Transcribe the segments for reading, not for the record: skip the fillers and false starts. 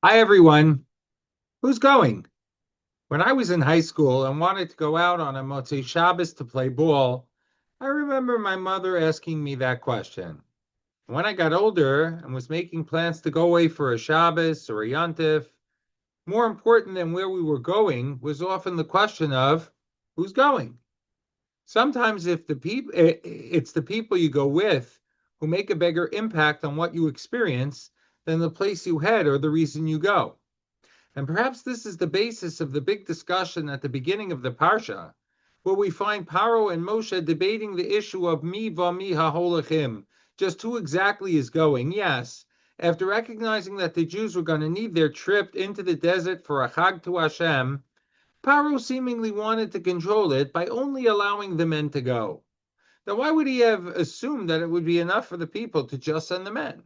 Hi, everyone. Who's going? When I was in high school and wanted to go out on a Motzei Shabbos to play ball, I remember my mother asking me that question. When I got older and was making plans to go away for a Shabbos or a Yontif, more important than where we were going was often the question of who's going. Sometimes if the people it's the people you go with who make a bigger impact on what you experience than the place you head or the reason you go. And perhaps this is the basis of the big discussion at the beginning of the Parsha, where we find Paro and Moshe debating the issue of mi va mi haholachim, just who exactly is going. Yes, after recognizing that the Jews were going to need their trip into the desert for a Chag to Hashem, Paro seemingly wanted to control it by only allowing the men to go. Now, why would he have assumed that it would be enough for the people to just send the men?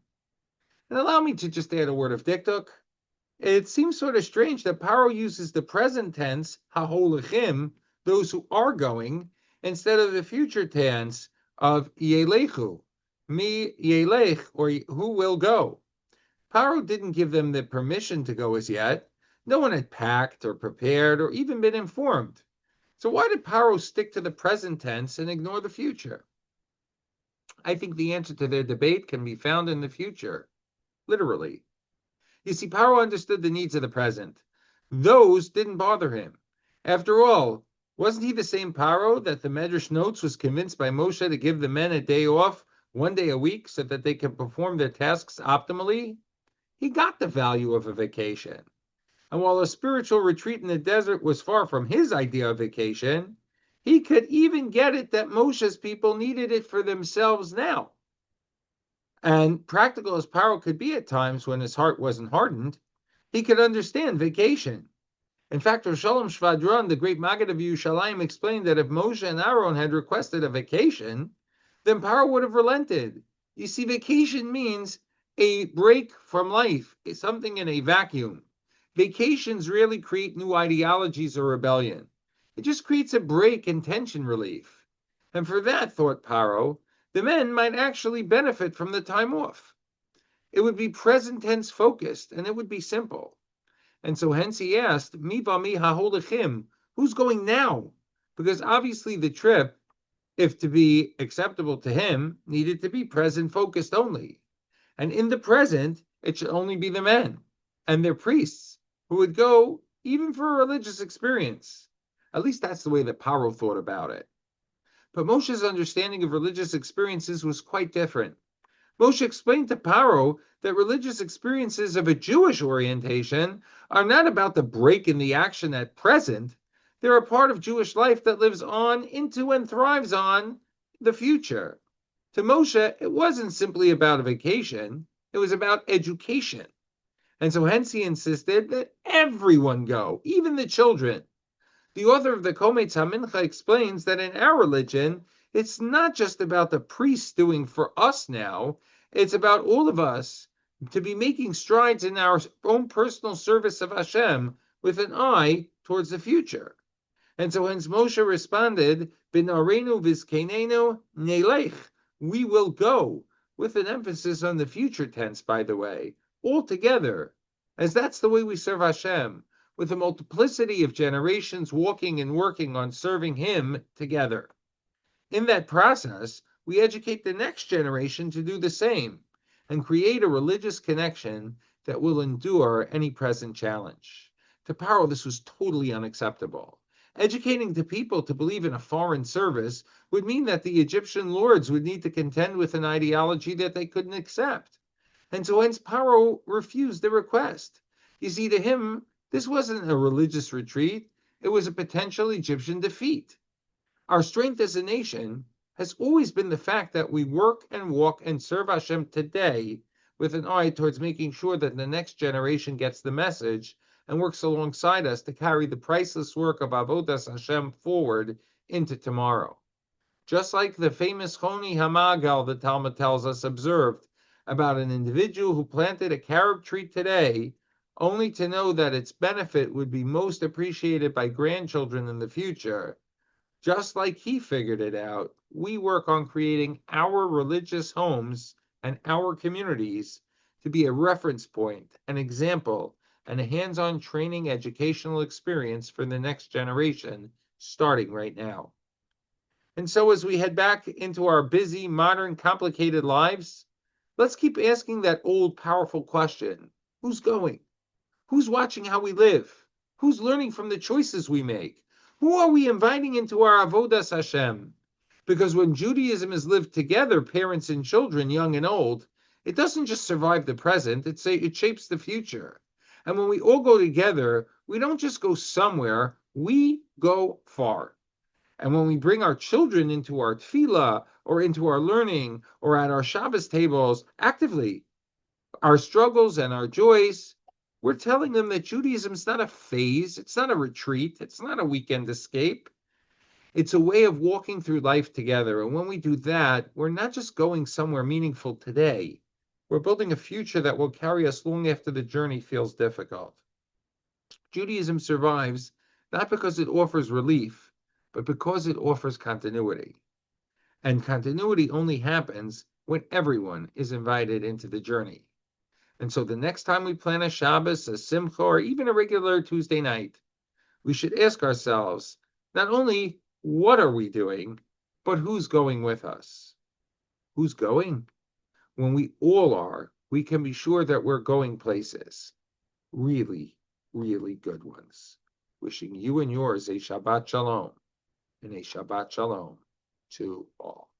And allow me to just add a word of diktuk. It seems sort of strange that Paro uses the present tense, haholechim, those who are going, instead of the future tense of yelechu, mi yelech, or who will go. Paro didn't give them the permission to go as yet. No one had packed or prepared or even been informed. So why did Paro stick to the present tense and ignore the future? I think the answer to their debate can be found in the future, literally. You see, Paro understood the needs of the present. Those didn't bother him. After all, wasn't he the same Paro that the Medrash notes was convinced by Moshe to give the men a day off, 1 day a week, so that they could perform their tasks optimally? He got the value of a vacation. And while a spiritual retreat in the desert was far from his idea of vacation, he could even get it that Moshe's people needed it for themselves now. And practical as Paro could be at times when his heart wasn't hardened, he could understand vacation. In fact, Rosh Shalom Shvadron, the great Maggid of Yerushalayim, explained that if Moshe and Aaron had requested a vacation, then Paro would have relented. You see, vacation means a break from life, something in a vacuum. Vacations rarely create new ideologies or rebellion. It just creates a break and tension relief. And for that, thought Paro, the men might actually benefit from the time off. It would be present tense focused and it would be simple. And so hence he asked, Mi va mi haholechim, who's going now? Because obviously the trip, if to be acceptable to him, needed to be present focused only. And in the present, it should only be the men and their priests who would go even for a religious experience. At least that's the way that Paro thought about it. But Moshe's understanding of religious experiences was quite different. Moshe explained to Paro that religious experiences of a Jewish orientation are not about the break in the action at present. They're a part of Jewish life that lives on into and thrives on the future. To Moshe, it wasn't simply about a vacation, it was about education. And so hence he insisted that everyone go, even the children. The author of the Kometz HaMincha explains that in our religion, it's not just about the priests doing for us now, it's about all of us to be making strides in our own personal service of Hashem with an eye towards the future. And so hence Moshe responded, B'narenu vizkenenu nelech, we will go, with an emphasis on the future tense, by the way, all together, as that's the way we serve Hashem, with a multiplicity of generations walking and working on serving Him together. In that process, we educate the next generation to do the same and create a religious connection that will endure any present challenge. To Paro, this was totally unacceptable. Educating the people to believe in a foreign service would mean that the Egyptian lords would need to contend with an ideology that they couldn't accept. And so hence Paro refused the request. You see, to him, this wasn't a religious retreat, it was a potential Egyptian defeat. Our strength as a nation has always been the fact that we work and walk and serve Hashem today with an eye towards making sure that the next generation gets the message and works alongside us to carry the priceless work of Avodas Hashem forward into tomorrow. Just like the famous Choni Hamagal, the Talmud tells us, observed about an individual who planted a carob tree today only to know that its benefit would be most appreciated by grandchildren in the future. Just like he figured it out, we work on creating our religious homes and our communities to be a reference point, an example and a hands-on training educational experience for the next generation starting right now. And so as we head back into our busy, modern, complicated lives, let's keep asking that old, powerful question: who's going? Who's watching how we live? Who's learning from the choices we make? Who are we inviting into our avodas Hashem? Because when Judaism is lived together, parents and children, young and old, it doesn't just survive the present, it shapes the future. And when we all go together, we don't just go somewhere, we go far. And when we bring our children into our tefillah or into our learning or at our Shabbos tables actively, our struggles and our joys, we're telling them that Judaism is not a phase, it's not a retreat, it's not a weekend escape. It's a way of walking through life together. And when we do that, we're not just going somewhere meaningful today, we're building a future that will carry us long after the journey feels difficult. Judaism survives not because it offers relief, but because it offers continuity. And continuity only happens when everyone is invited into the journey. And so the next time we plan a Shabbos, a Simcha, or even a regular Tuesday night, we should ask ourselves not only what are we doing, but who's going with us? Who's going? When we all are, we can be sure that we're going places. Really, really good ones. Wishing you and yours a Shabbat Shalom and a Shabbat Shalom to all.